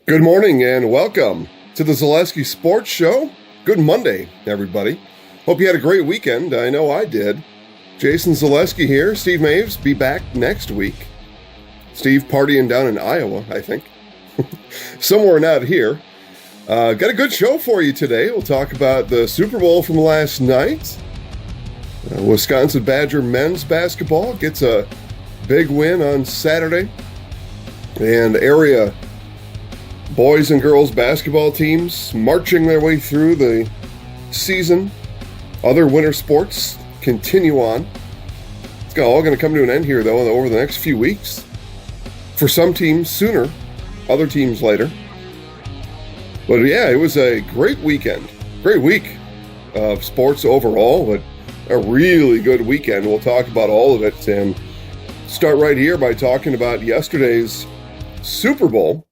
Good morning and welcome to the Zaleski Sports Show. Good Monday, everybody. Hope you had a great weekend. I know I did. Jason Zaleski here. Steve Maves be back next week. Steve partying down in Iowa, I think. Somewhere not here. Got a good show for you today. We'll talk about the Super Bowl from last night. Wisconsin Badger men's basketball gets a big win on Saturday. And area boys and girls basketball teams marching their way through the season. Other winter sports continue on. It's all going to come to an end here, though, over the next few weeks. For some teams sooner, other teams later. But yeah, it was a great weekend. Great week of sports overall, but a really good weekend. We'll talk about all of it and start right here by talking about yesterday's Super Bowl.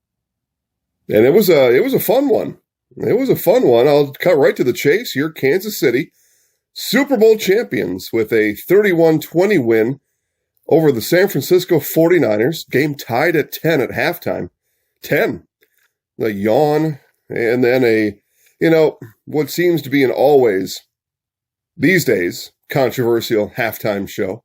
And it was a fun one. It was a fun one. I'll cut right to the chase here. Kansas City, Super Bowl champions with a 31-20 win over the San Francisco 49ers. Game tied at 10 at halftime. 10. A yawn. And then what seems to be an always, these days, controversial halftime show.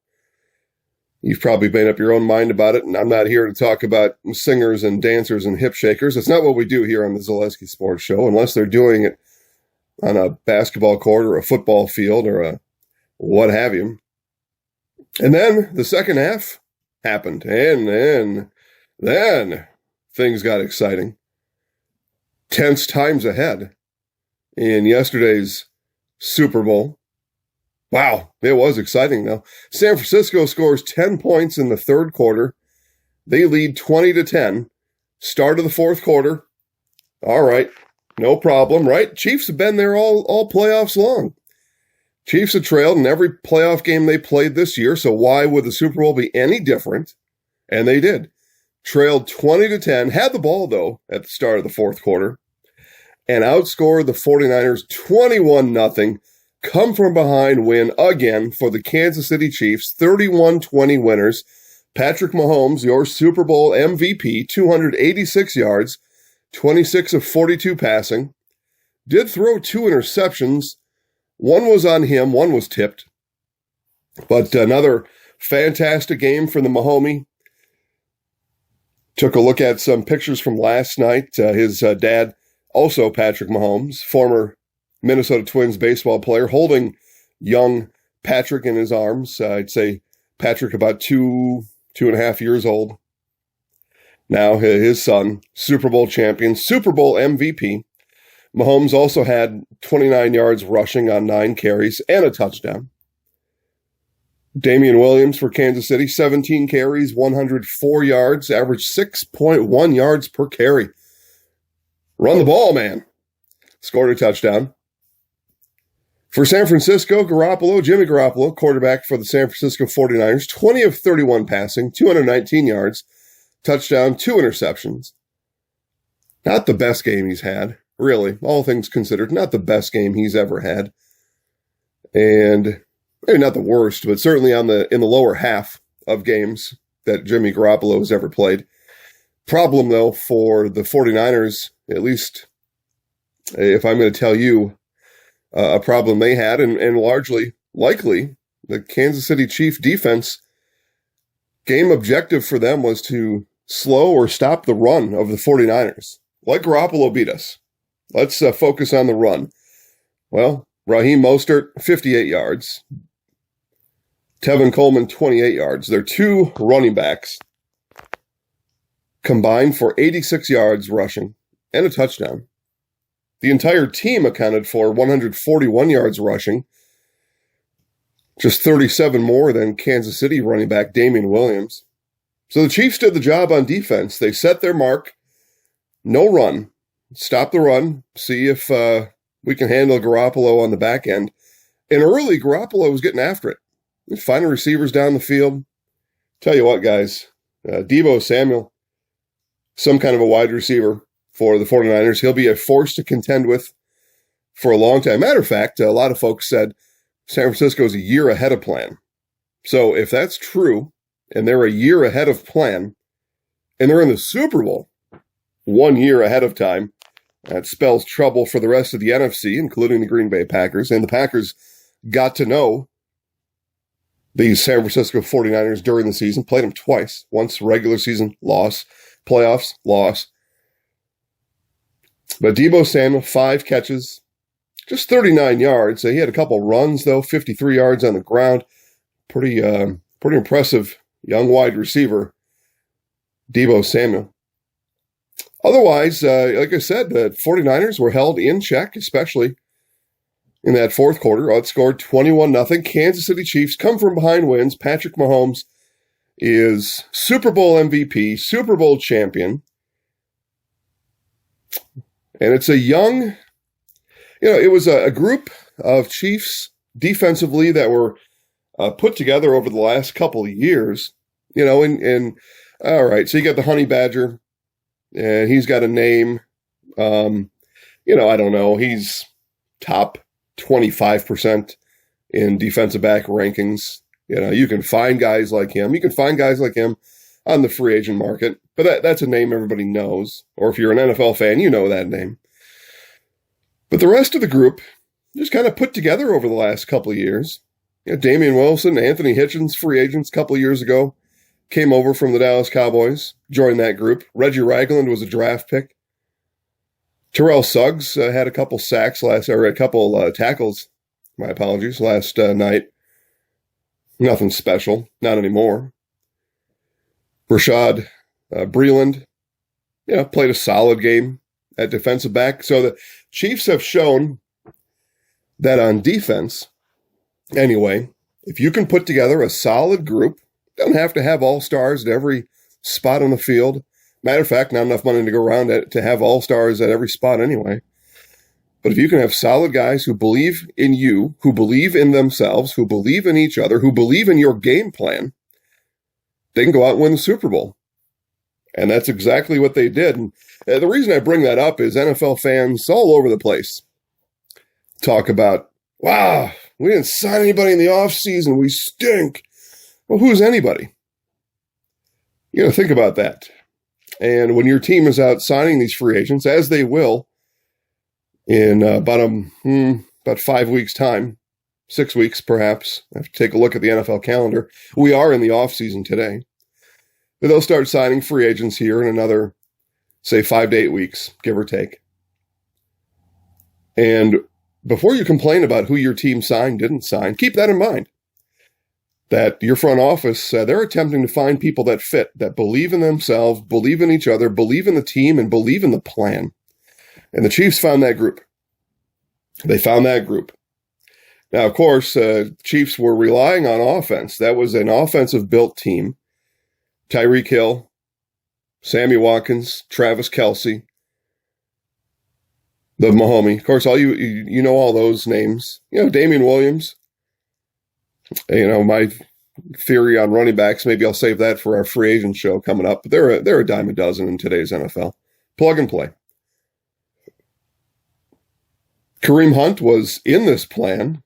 You've probably made up your own mind about it, and I'm not here to talk about singers and dancers and hip shakers. It's not what we do here on the Zaleski Sports Show, unless they're doing it on a basketball court or a football field or a what have you. And then the second half happened, and then things got exciting. Tense times ahead in yesterday's Super Bowl. Wow, it was exciting, though. San Francisco scores 10 points in the third quarter. They lead 20-10. Start of the fourth quarter. All right, no problem, right? Chiefs have been there all playoffs long. Chiefs have trailed in every playoff game they played this year, so why would the Super Bowl be any different? And they did. Trailed 20-10, had the ball, though, at the start of the fourth quarter, and outscored the 49ers 21-0. Come from behind win again for the Kansas City Chiefs, 31-20 winners. Patrick Mahomes, your Super Bowl MVP, 286 yards, 26 of 42 passing. Did throw 2 interceptions. One was on him, one was tipped. But another fantastic game for the Mahomie. Took a look at some pictures from last night. His dad, also Patrick Mahomes, former Minnesota Twins baseball player, holding young Patrick in his arms. I'd say Patrick about 2.5 years old. Now his son, Super Bowl champion, Super Bowl MVP. Mahomes also had 29 yards rushing on 9 carries and a touchdown. Damian Williams for Kansas City, 17 carries, 104 yards, averaged 6.1 yards per carry. Run the ball, man. Scored a touchdown. For San Francisco, Jimmy Garoppolo, quarterback for the San Francisco 49ers, 20 of 31 passing, 219 yards, touchdown, 2 interceptions. Not the best game he's had, really, all things considered, not the best game he's ever had. And maybe not the worst, but certainly in the lower half of games that Jimmy Garoppolo has ever played. Problem, though, for the 49ers, at least if I'm going to tell you, a problem they had, and largely, likely, the Kansas City Chief defense game objective for them was to slow or stop the run of the 49ers. Let Garoppolo beat us. Let's focus on the run. Well, Raheem Mostert, 58 yards. Tevin Coleman, 28 yards. They're 2 running backs combined for 86 yards rushing and a touchdown. The entire team accounted for 141 yards rushing, just 37 more than Kansas City running back Damian Williams. So the Chiefs did the job on defense. They set their mark. No run. Stop the run. See if we can handle Garoppolo on the back end. And early, Garoppolo was getting after it. Finding receivers down the field. Tell you what, guys. Deebo Samuel, some kind of a wide receiver for the 49ers. He'll be a force to contend with for a long time. Matter of fact, a lot of folks said San Francisco is a year ahead of plan. So if that's true, and they're a year ahead of plan, and they're in the Super Bowl, 1 year ahead of time. That spells trouble for the rest of the NFC, including the Green Bay Packers. And the Packers got to know the San Francisco 49ers during the season, played them twice. Once regular season, loss. Playoffs, loss. But Deebo Samuel, 5 catches, just 39 yards. He had a couple runs, though, 53 yards on the ground. Pretty impressive young wide receiver, Deebo Samuel. Otherwise, like I said, the 49ers were held in check, especially in that fourth quarter. Outscored 21-0. Kansas City Chiefs come from behind wins. Patrick Mahomes is Super Bowl MVP, Super Bowl champion. And it's a young, it was a group of Chiefs defensively that were put together over the last couple of years. And all right, so you got the Honey Badger, and he's got a name. I don't know. He's top 25% in defensive back rankings. You can find guys like him. You can find guys like him on the free agent market, but that's a name everybody knows. Or if you're an NFL fan, you know that name. But the rest of the group just kind of put together over the last couple of years. Damian Wilson, Anthony Hitchens, free agents a couple of years ago, came over from the Dallas Cowboys, joined that group. Reggie Ragland was a draft pick. Terrell Suggs had a couple sacks a couple tackles, my apologies, last night. Nothing special, not anymore. Rashad Breeland, played a solid game at defensive back. So the Chiefs have shown that on defense, anyway, if you can put together a solid group, don't have to have all-stars at every spot on the field. Matter of fact, not enough money to go around to have all-stars at every spot anyway. But if you can have solid guys who believe in you, who believe in themselves, who believe in each other, who believe in your game plan, they can go out and win the Super Bowl. And that's exactly what they did. And the reason I bring that up is NFL fans all over the place talk about, wow, we didn't sign anybody in the offseason. We stink. Well, who's anybody? Think about that. And when your team is out signing these free agents, as they will in about 5 weeks' time, 6 weeks perhaps, I have to take a look at the NFL calendar. We are in the offseason today. They'll start signing free agents here in another, say, 5 to 8 weeks, give or take. And before you complain about who your team signed, didn't sign, keep that in mind. That your front office, they're attempting to find people that fit, that believe in themselves, believe in each other, believe in the team, and believe in the plan. And the Chiefs found that group. They found that group. Now, of course, Chiefs were relying on offense. That was an offensive-built team. Tyreek Hill, Sammy Watkins, Travis Kelce, the Mahomie. Of course, all you know all those names. Damian Williams. My theory on running backs, maybe I'll save that for our free agent show coming up. But they're a dime a dozen in today's NFL. Plug and play. Kareem Hunt was in this plan.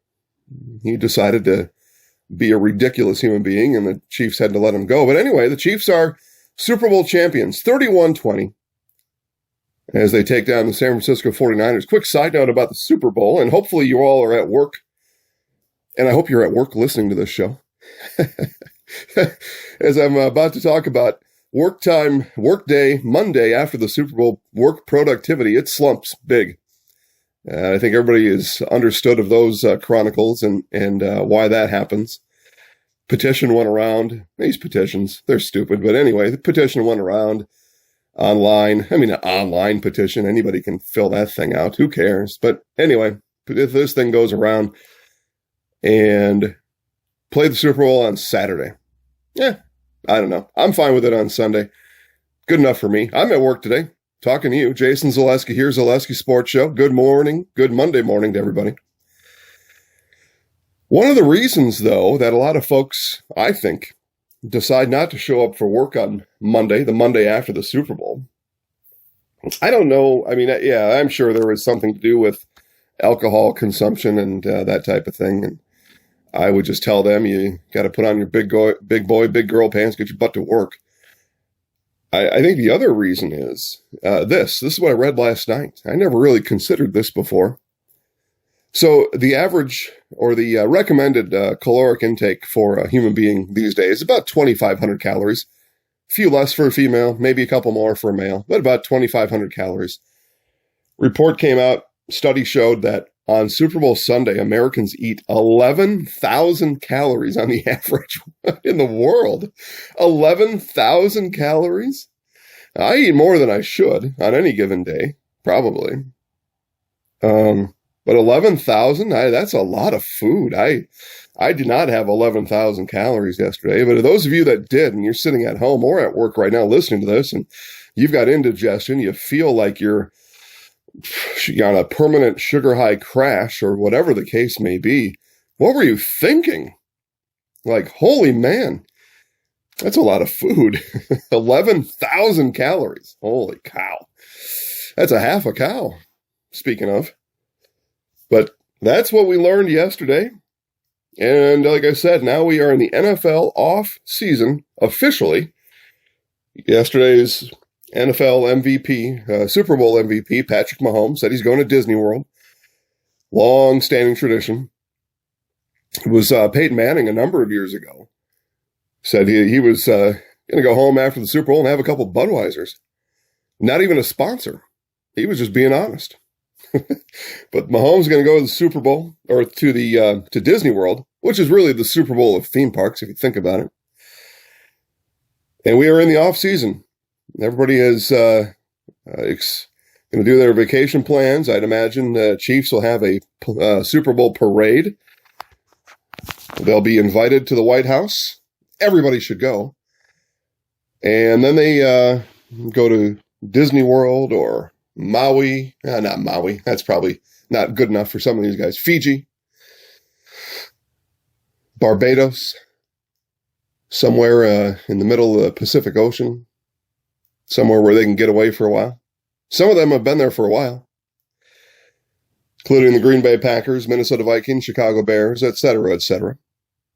He decided to be a ridiculous human being, and the Chiefs had to let him go. But anyway, the Chiefs are Super Bowl champions, 31-20, as they take down the San Francisco 49ers. Quick side note about the Super Bowl, and hopefully you all are at work. And I hope you're at work listening to this show. As I'm about to talk about work time, work day, Monday after the Super Bowl, work productivity, it slumps big. I think everybody is understood of those chronicles and why that happens. Petition went around. These petitions, they're stupid. But anyway, the petition went around online. I mean, an online petition. Anybody can fill that thing out. Who cares? But anyway, if this thing goes around, and play the Super Bowl on Saturday. I don't know. I'm fine with it on Sunday. Good enough for me. I'm at work today, talking to you. Jason Zaleski here, Zaleski Sports Show. Good morning. Good Monday morning to everybody. One of the reasons, though, that a lot of folks, I think, decide not to show up for work on Monday, the Monday after the Super Bowl, I don't know. I mean, I'm sure there was something to do with alcohol consumption and that type of thing. And I would just tell them, you got to put on your big boy, big girl pants, get your butt to work. I think the other reason is this. This is what I read last night. I never really considered this before. So the average or the recommended caloric intake for a human being these days is about 2,500 calories. A few less for a female, maybe a couple more for a male, but about 2,500 calories. Report came out, study showed that on Super Bowl Sunday, Americans eat 11,000 calories on the average in the world. 11,000 calories? I eat more than I should on any given day, probably. But 11,000, that's a lot of food. I did not have 11,000 calories yesterday, but those of you that did, and you're sitting at home or at work right now listening to this, and you've got indigestion, you feel like you're on a permanent sugar high crash or whatever the case may be. What were you thinking? Like, holy man, that's a lot of food. 11,000 calories. Holy cow. That's a half a cow, speaking of. But that's what we learned yesterday. And like I said, now we are in the NFL off season officially. Yesterday's NFL MVP, Super Bowl MVP, Patrick Mahomes, said he's going to Disney World. Long-standing tradition. It was Peyton Manning a number of years ago. Said he was going to go home after the Super Bowl and have a couple Budweisers. Not even a sponsor. He was just being honest. But Mahomes is going to go to the Super Bowl, or to Disney World, which is really the Super Bowl of theme parks, if you think about it. And we are in the off season. Everybody is going to do their vacation plans. I'd imagine the Chiefs will have a Super Bowl parade. They'll be invited to the White House. Everybody should go. And then they go to Disney World or Maui. Not Maui. That's probably not good enough for some of these guys. Fiji. Barbados. Somewhere in the middle of the Pacific Ocean. Somewhere where they can get away for a while. Some of them have been there for a while, including the Green Bay Packers, Minnesota Vikings, Chicago Bears, etc., etc.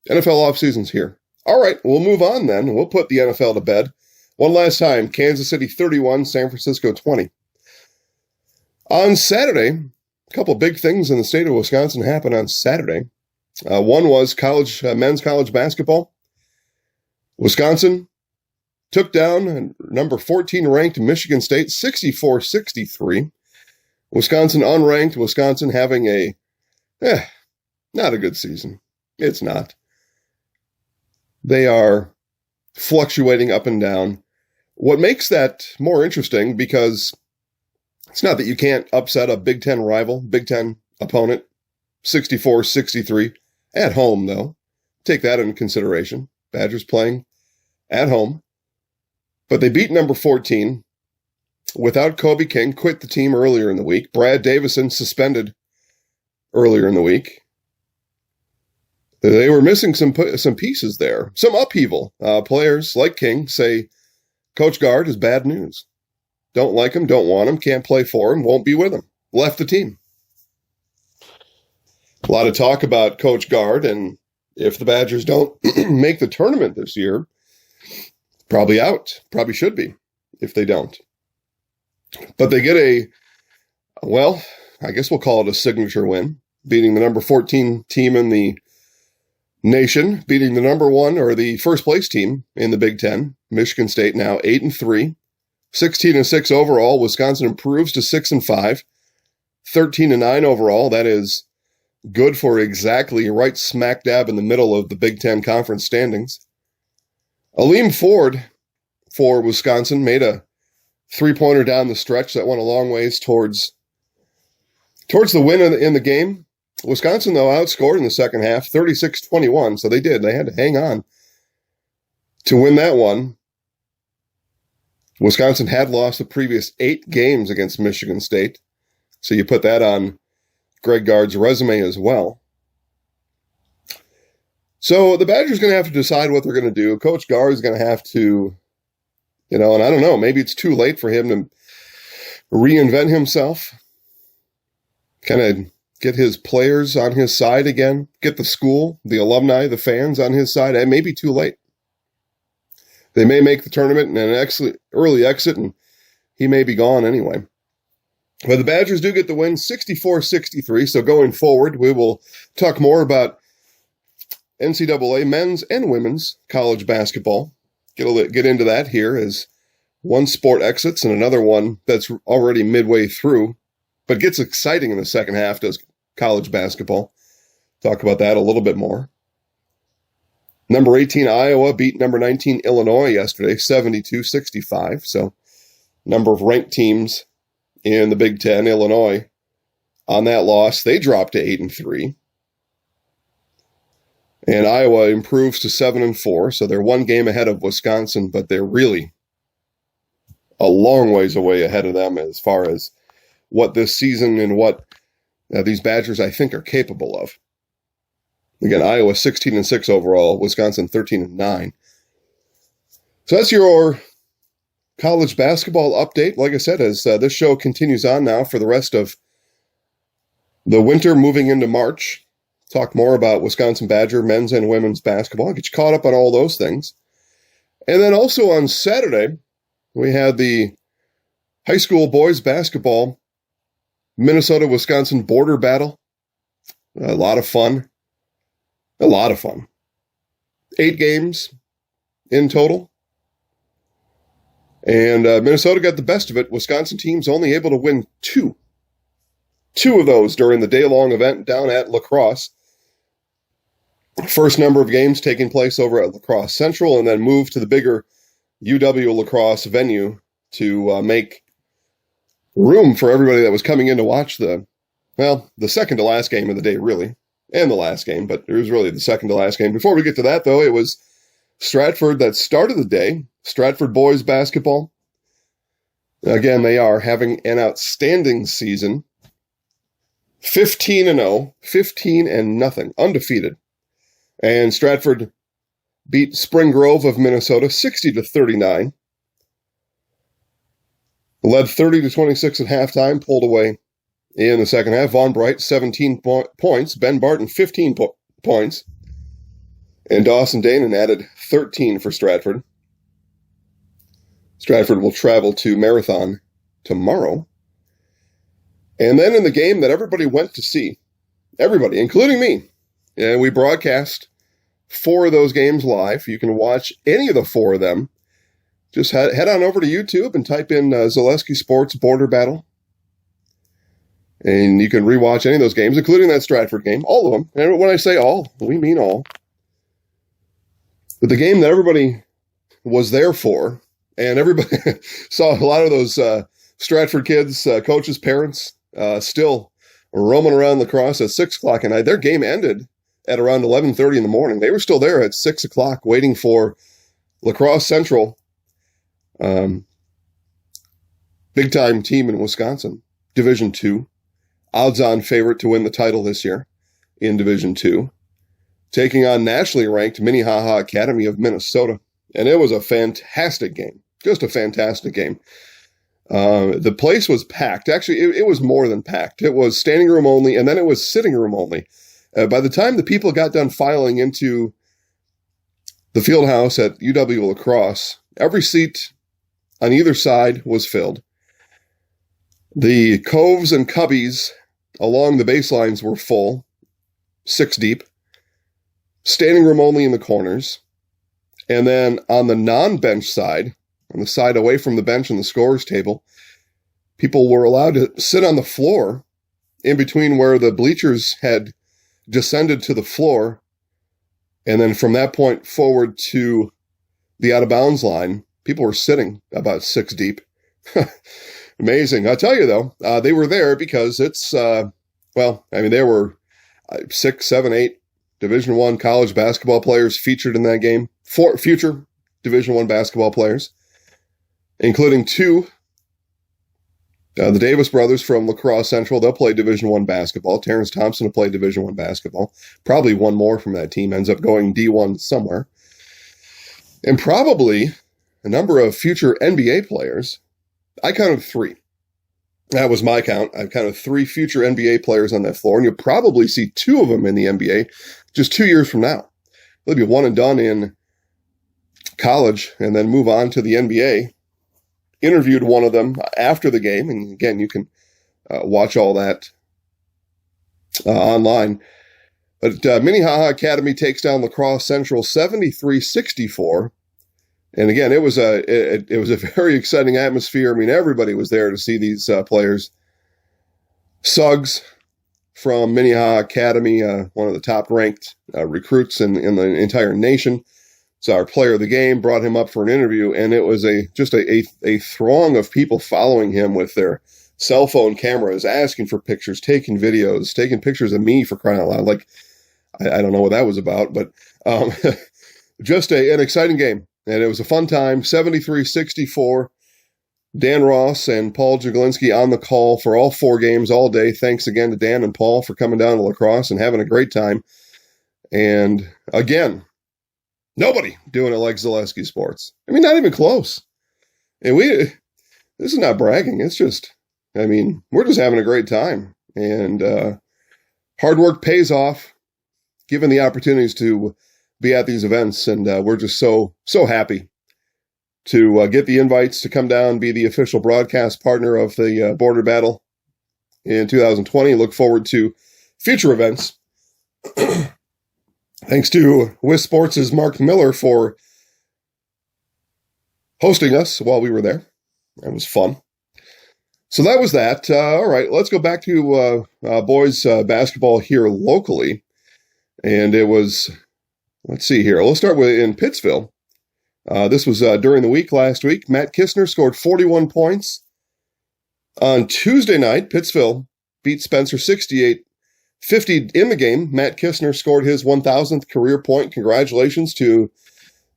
NFL offseason's here. All right, we'll move on then. We'll put the NFL to bed. One last time, Kansas City 31, San Francisco 20. On Saturday, a couple of big things in the state of Wisconsin happened on Saturday. One was men's college basketball. Wisconsin took down number 14 ranked Michigan State 64-63. Wisconsin unranked. Wisconsin having not a good season. It's not. They are fluctuating up and down. What makes that more interesting, because it's not that you can't upset a Big Ten rival, Big Ten opponent, 64-63, at home though. Take that into consideration. Badgers playing at home. But they beat number 14 without Kobe King, quit the team earlier in the week. Brad Davison suspended earlier in the week. They were missing some pieces there, some upheaval. Players like King say Coach Gard is bad news. Don't like him, don't want him, can't play for him, won't be with him. Left the team. A lot of talk about Coach Gard, and if the Badgers don't make the tournament this year, probably out. Probably should be if they don't. But they get I guess we'll call it a signature win, beating the number 14 team in the nation, beating the number 1 or the first place team in the Big Ten, Michigan State, now 8-3, 16-6 overall. Wisconsin improves to 6-5, 13-9 overall. That is good for exactly right smack dab in the middle of the Big Ten conference standings. Aleem Ford for Wisconsin made a three-pointer down the stretch that went a long ways towards the win in the game. Wisconsin, though, outscored in the second half, 36-21, so they did. They had to hang on to win that one. Wisconsin had lost the previous 8 games against Michigan State, so you put that on Greg Gard's resume as well. So the Badgers going to have to decide what they're going to do. Coach Gard is going to have to, and I don't know, maybe it's too late for him to reinvent himself, kind of get his players on his side again, get the school, the alumni, the fans on his side. It may be too late. They may make the tournament and an early exit, and he may be gone anyway. But the Badgers do get the win 64-63, so going forward, we will talk more about NCAA men's and women's college basketball. Get into that here as one sport exits and another one that's already midway through, but gets exciting in the second half, does college basketball. Talk about that a little bit more. Number 18, Iowa beat number 19, Illinois yesterday, 72-65. So number of ranked teams in the Big Ten, Illinois, on that loss, they dropped to 8-3. And Iowa improves to 7-4, so they're one game ahead of Wisconsin, but they're really a long ways away ahead of them as far as what this season and what these Badgers, I think, are capable of. Again, Iowa 16-6 overall, Wisconsin 13-9. So that's your college basketball update. Like I said, as this show continues on now for the rest of the winter, moving into March, talk more about Wisconsin Badger men's and women's basketball. Get you caught up on all those things. And then also on Saturday, we had the high school boys basketball Minnesota-Wisconsin border battle. A lot of fun. 8 games in total. And Minnesota got the best of it. Wisconsin team's only able to win 2. 2 of those during the day-long event down at La Crosse. First number of games taking place over at La Crosse Central, and then moved to the bigger UW La Crosse venue to make room for everybody that was coming in to watch the second to last game of the day, really, and the last game, but it was really the second to last game. Before we get to that, though, it was Stratford that started the day. Stratford boys basketball. Again, they are having an outstanding season. 15-0, 15-0, undefeated. And Stratford beat Spring Grove of Minnesota 60-39. Led 30-26 at halftime, pulled away in the second half. Von Bright, 17 points. Ben Barton, 15 points. And Dawson Danon added 13 for Stratford. Stratford will travel to Marathon tomorrow. And then in the game that everybody went to see, everybody, including me, we broadcast 4 of those games live. You can watch any of the 4 of them. Just head on over to YouTube and type in Zaleski Sports Border Battle. And you can rewatch any of those games, including that Stratford game, all of them. And when I say all, we mean all. But the game that everybody was there for, and everybody saw a lot of those Stratford kids, coaches, parents, still roaming around La Crosse at 6 o'clock at night. Their game ended at around 11:30 in the morning. They were still there at 6 o'clock waiting for La Crosse Central, big-time team in Wisconsin, Division II, odds-on favorite to win the title this year in Division II, taking on nationally ranked Minnehaha Academy of Minnesota. And it was a fantastic game, just a fantastic game. The place was packed. Actually, it was more than packed. It was standing room only, and then it was sitting room only. By the time the people got done filing into the field house at UW La Crosse, every seat on either side was filled. The coves and cubbies along the baselines were full, 6 deep. Standing room only in the corners. And then on the non-bench side, on the side away from the bench and the scorer's table, people were allowed to sit on the floor in between where the bleachers had descended to the floor. And then from that point forward to the out-of-bounds line, people were sitting about 6 deep. Amazing. I'll tell you, though, they were there because it's, there were 6, 7, 8 Division I college basketball players featured in that game. 4 future Division I basketball players, including 2, the Davis brothers from La Crosse Central. They'll play Division I basketball. Terrence Thompson will play Division I basketball. Probably one more from that team ends up going D1 somewhere. And probably a number of future NBA players. I counted 3. That was my count. I counted 3 future NBA players on that floor, and you'll probably see 2 of them in the NBA just 2 years from now. They'll be one and done in college and then move on to the NBA. Interviewed one of them after the game, and again, you can watch all that online. But Minnehaha Academy takes down La Crosse Central 73-64. And again, it was a very exciting atmosphere. I mean, everybody was there to see these players. Suggs from Minnehaha Academy, one of the top-ranked recruits in the entire nation. So our player of the game, brought him up for an interview, and it was just a throng of people following him with their cell phone cameras, asking for pictures, taking videos, taking pictures of me, for crying out loud. Like, I don't know what that was about, but just an exciting game. And it was a fun time, 73-64. Dan Ross and Paul Jaglinski on the call for all 4 games all day. Thanks again to Dan and Paul for coming down to La Crosse and having a great time. And again, nobody doing it like Zaleski Sports. I mean, not even close. And this is not bragging. It's just, I mean, we're just having a great time. And hard work pays off, given the opportunities to be at these events. And we're just so happy to get the invites to come down, be the official broadcast partner of the Border Battle in 2020. Look forward to future events. Thanks to Wiz Sports' Mark Miller for hosting us while we were there. It was fun. So that was that. All right, let's go back to boys basketball here locally. And it was, let's see here. Let's start with in Pittsville. This was during the week last week. Matt Kistner scored 41 points. On Tuesday night, Pittsville beat Spencer 68-50 in the game. Matt Kistner scored his 1,000th career point. Congratulations to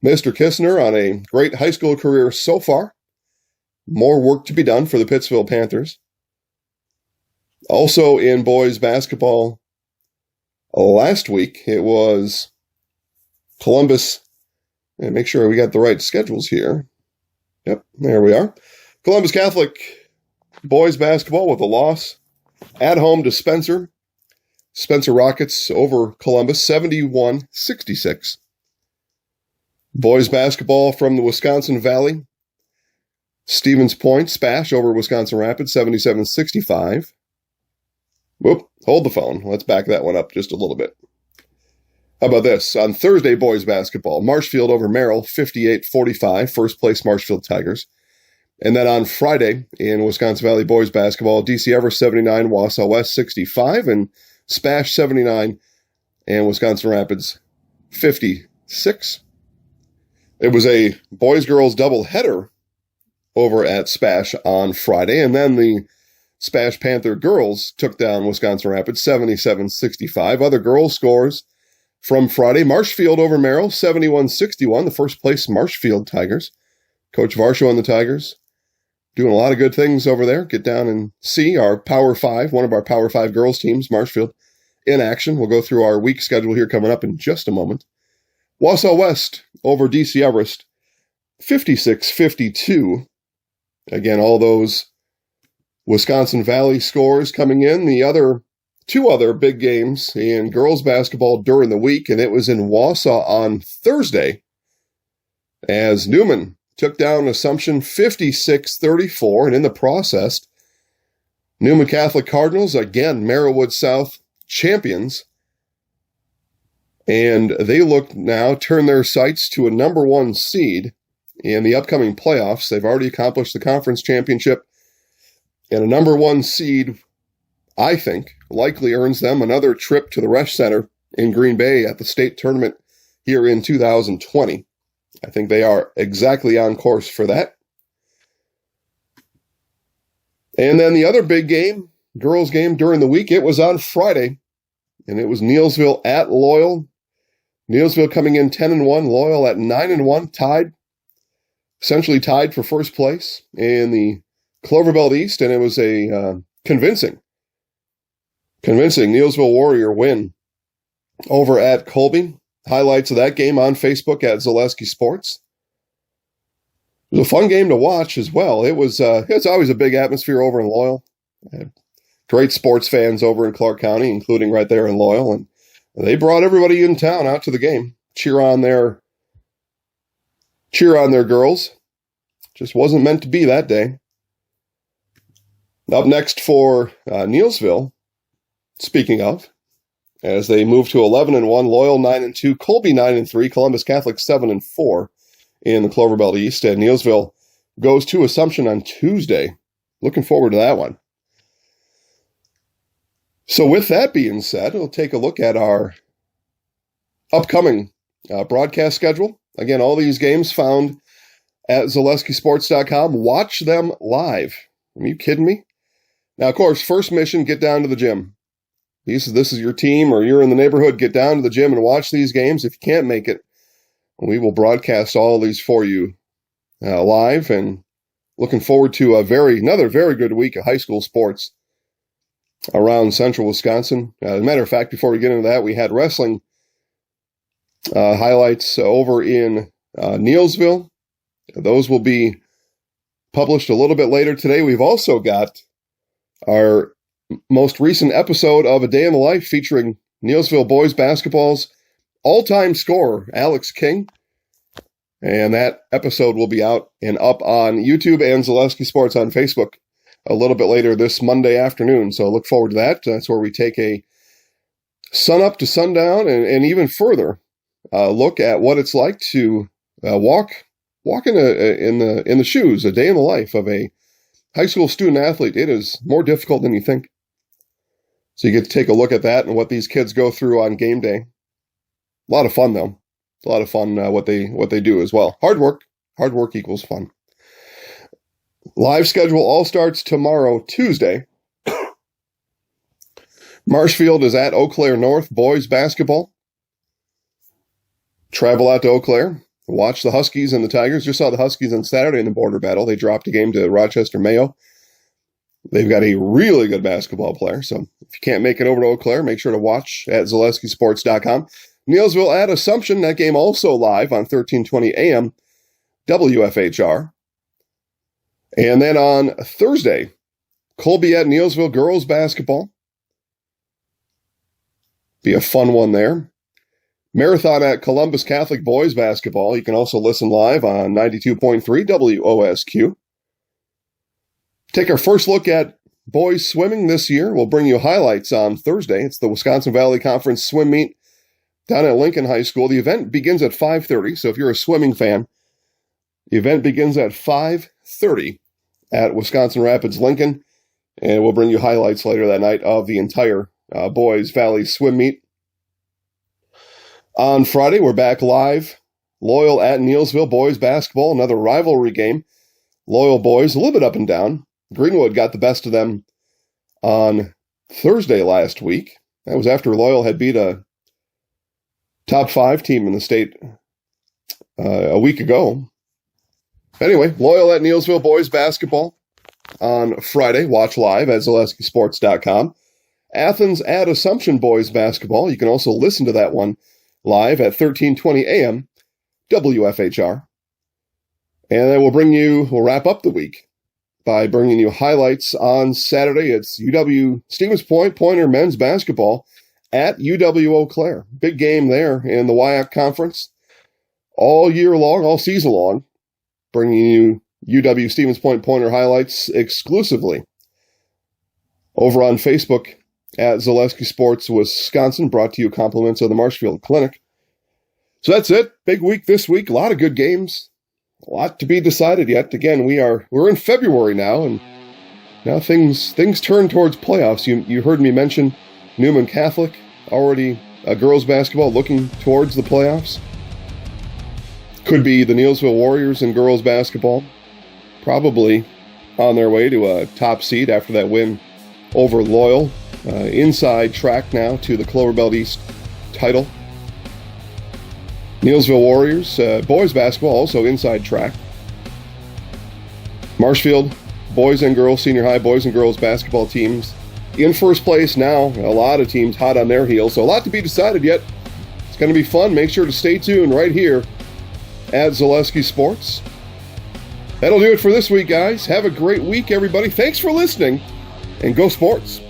Mr. Kistner on a great high school career so far. More work to be done for the Pittsville Panthers. Also in boys basketball last week, it was Columbus. And make sure we got the right schedules here. Yep, there we are. Columbus Catholic boys basketball with a loss at home to Spencer. Spencer Rockets over Columbus, 71-66. Boys basketball from the Wisconsin Valley. Stevens Point, Spash over Wisconsin Rapids, 77-65. Whoop, hold the phone. Let's back that one up just a little bit. How about this? On Thursday, boys basketball, Marshfield over Merrill, 58-45, first place Marshfield Tigers. And then on Friday, in Wisconsin Valley boys basketball, DC Everest 79, Wausau West 65, and Spash 79, and Wisconsin Rapids 56. It was a boys-girls doubleheader over at Spash on Friday, and then the Spash Panther girls took down Wisconsin Rapids 77-65. Other girls scores from Friday, Marshfield over Merrill, 71-61, the first place Marshfield Tigers. Coach Varsho and the Tigers doing a lot of good things over there. Get down and see our Power 5, one of our Power 5 girls teams, Marshfield, in action. We'll go through our week schedule here coming up in just a moment. Wausau West over DC Everest, 56-52. Again, all those Wisconsin Valley scores coming in. The two other big games in girls basketball during the week, and it was in Wausau on Thursday as Newman took down Assumption 56-34, and in the process, Newman Catholic Cardinals, again, Merrillwood South champions, and they look now, turn their sights to a number 1 seed in the upcoming playoffs. They've already accomplished the conference championship, and a number 1 seed, I think, likely earns them another trip to the Resch Center in Green Bay at the state tournament here in 2020. I think they are exactly on course for that. And then the other big game, girls game during the week, it was on Friday, and it was Neilsville at Loyal. Neilsville coming in 10-1, Loyal at 9-1, essentially tied for first place in the Clover Belt East, and it was a convincing Neilsville Warrior win over at Colby. Highlights of that game on Facebook at Zaleski Sports. It was a fun game to watch as well. It's always a big atmosphere over in Loyal. Great sports fans over in Clark County, including right there in Loyal, and they brought everybody in town out to the game, cheer on their cheer on their girls. Just wasn't meant to be that day. Up next for Neillsville, speaking of, as they move to 11-1, Loyal 9-2, Colby 9-3, Columbus Catholic 7-4 in the Clover Belt East, and Neillsville goes to Assumption on Tuesday. Looking forward to that one. So with that being said, we'll take a look at our upcoming broadcast schedule. Again, all these games found at ZaleskiSports.com. Watch them live. Are you kidding me? Now, of course, first mission, get down to the gym. This is your team or you're in the neighborhood, get down to the gym and watch these games. If you can't make it, we will broadcast all of these for you live, and looking forward to another very good week of high school sports around central Wisconsin. As a matter of fact, before we get into that, we had wrestling highlights over in Neillsville. Those will be published a little bit later today. We've also got our most recent episode of A Day in the Life featuring Neillsville boys basketball's all-time scorer, Alex King. And that episode will be out and up on YouTube and Zaleski Sports on Facebook a little bit later this Monday afternoon. So look forward to that. That's where we take a sun-up to sundown and even further look at what it's like to walk in the shoes, a day in the life of a high school student athlete. It is more difficult than you think. So you get to take a look at that and what these kids go through on game day. A lot of fun, though. It's a lot of fun what they do as well. Hard work equals fun. Live schedule all starts tomorrow, Tuesday. Marshfield is at Eau Claire North, boys basketball. Travel out to Eau Claire. Watch the Huskies and the Tigers. Just saw the Huskies on Saturday in the border battle. They dropped a game to Rochester Mayo. They've got a really good basketball player. So if you can't make it over to Eau Claire, make sure to watch at ZaleskiSports.com. Neillsville at Assumption. That game also live on 1320 AM WFHR. And then on Thursday, Colby at Neillsville girls basketball. Be a fun one there. Marathon at Columbus Catholic boys basketball. You can also listen live on 92.3 WOSQ. Take our first look at boys swimming this year. We'll bring you highlights on Thursday. It's the Wisconsin Valley Conference swim meet down at Lincoln High School. The event begins at 5:30, so if you're a swimming fan, the event begins at 5:30 at Wisconsin Rapids Lincoln, and we'll bring you highlights later that night of the entire boys Valley swim meet. On Friday, we're back live. Loyal at Neillsville boys basketball, another rivalry game. Loyal boys, a little bit up and down. Greenwood got the best of them on Thursday last week. That was after Loyal had beat a top 5 team in the state a week ago. Anyway, Loyal at Neillsville boys basketball on Friday. Watch live at ZaleskiSports.com. Athens at Assumption boys basketball. You can also listen to that one live at 1320 AM WFHR. And then we'll wrap up the week by bringing you highlights on Saturday. It's UW Stevens Point Pointer men's basketball at UW Eau Claire. Big game there in the WIAC Conference. All year long, all season long, bringing you UW Stevens Point Pointer highlights exclusively over on Facebook at Zaleski Sports Wisconsin, brought to you compliments of the Marshfield Clinic. So that's it. Big week this week. A lot of good games. A lot to be decided yet. Again, we're in February now, and now things turn towards playoffs. You heard me mention Newman Catholic, already girls basketball looking towards the playoffs. Could be the Neillsville Warriors in girls basketball, probably on their way to a top seed after that win over Loyal. Inside track now to the Clover Belt East title. Neillsville Warriors, boys basketball, also inside track. Marshfield, boys and girls, senior high boys and girls basketball teams in first place now. A lot of teams hot on their heels, so a lot to be decided yet. It's going to be fun. Make sure to stay tuned right here at Zaleski Sports. That'll do it for this week, guys. Have a great week, everybody. Thanks for listening, and go sports.